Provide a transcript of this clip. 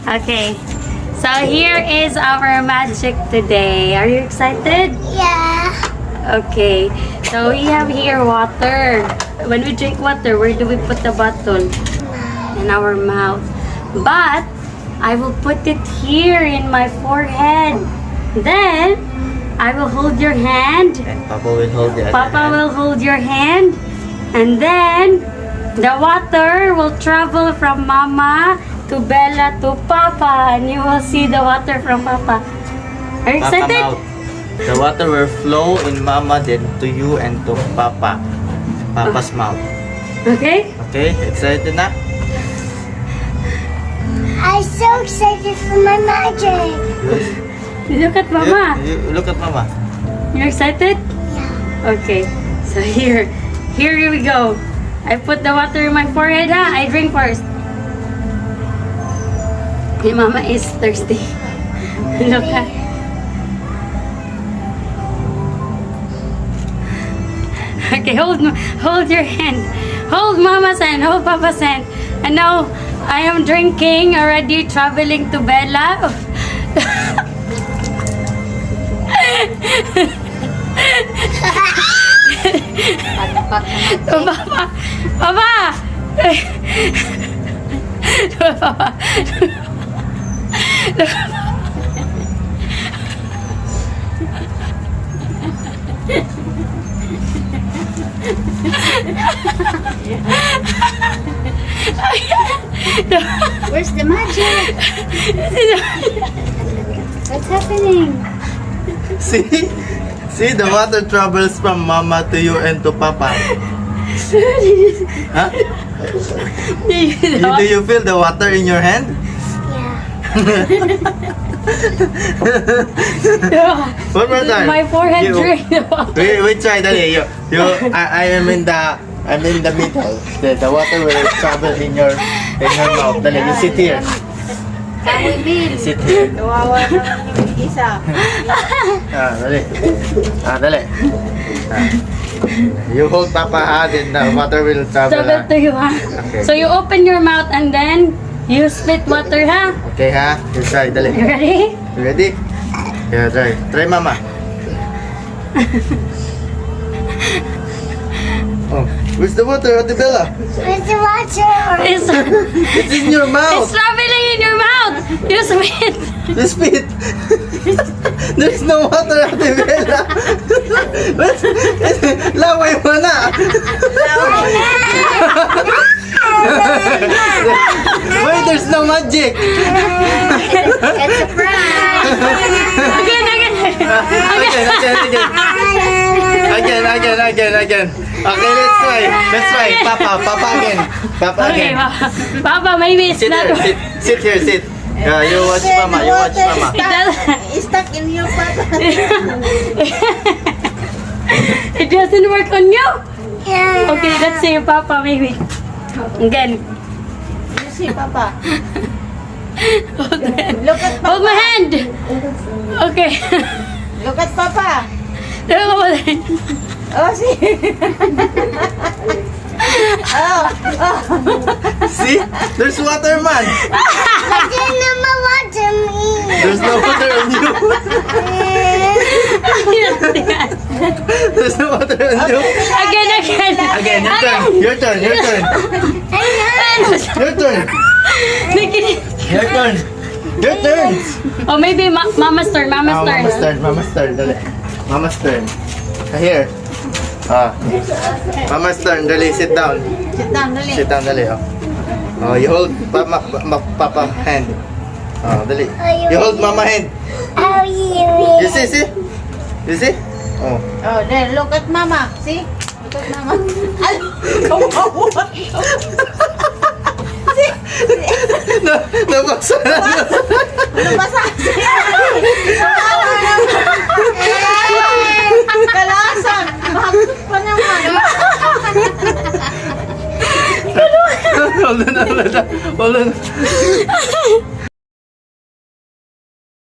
Okay. So here is our magic today. Are you excited? Yeah. Okay. So we have here water. When we drink water, where do we put the bottle? In our mouth. But I will put it here in my forehead. Then I will hold your hand. And Papa will hold the other Papa hand. will hold your hand. And then the water will travel from Mama to Bella to Papa. And you will see the water from Papa. Are you Papa excited? mouth. The water will flow in Mama, then to you and to Papa. Papa's mouth. Okay? Okay? Excited na? I'm so excited for my magic. Look at Mama. You look at Mama. You're excited? Yeah. Okay. So here we go. I put the water in my forehead, ha? I drink first. Hey, Mama is thirsty. Look at. Okay, hold your hand. Hold Mama's hand. Hold Papa's hand. And now I am drinking already, traveling to Bella. Oh, Papa! Papa! Papa! Where's the magic? What's happening? See? See, the water travels from Mama to you and to Papa. Huh? Do you feel the water in your hand? Yeah. One more time. My forehead You- drained the water. We try dali. I am in the middle. The water will travel in your mouth. Dali, you sit here. You sit here. Kawawa naman yung isa. Dali. Dali. You hold Papa hand and the water will travel. Travel to you, ha? Okay. So you open your mouth and then you spit water, ha? Okay ha? You try, dali. You ready? You ready? Yeah, try. Try Mama. Oh, where's the water, Ate Bella? Where's the water? It's, It's in your it's mouth. traveling in your mouth. You spit. You spit. There's no water, Ate Bella. Laway mo na. Wait, there's no magic. It's a prank. Again. Again. Okay, let's try. Papa again. Papa Okay, again. Papa, maybe it's Sit not. here. Sit here. Sit. You watch Mama. You watch Mama. It doesn't. Stuck in your papa. It doesn't work on you. Yeah. Okay, let's see Papa maybe. Again. You see, papa. Look at Hold my hand. Okay. Look at papa. Look at my hand. Oh, see. See? There's water, man. But then Mama water me. There's no water on you. There's no water on you. Again. Again, your turn. Your turn. Oh, maybe Mama's turn. Mama's turn. Mama's turn. Dali. Mama's turn. Here. Mama's turn. Dali, sit down. Sit down, dali. Sit down, dali. Oh, you hold Papa hand. Oh, dali. You hold Mama hand. How you? You see? You see? Oh. Oh, there, look at mama. See? Look at mama. Ay, kawawa. Nabasa na. Nabasa. Kawawa naman. Kalasan. Bakit pa naman? Hold on.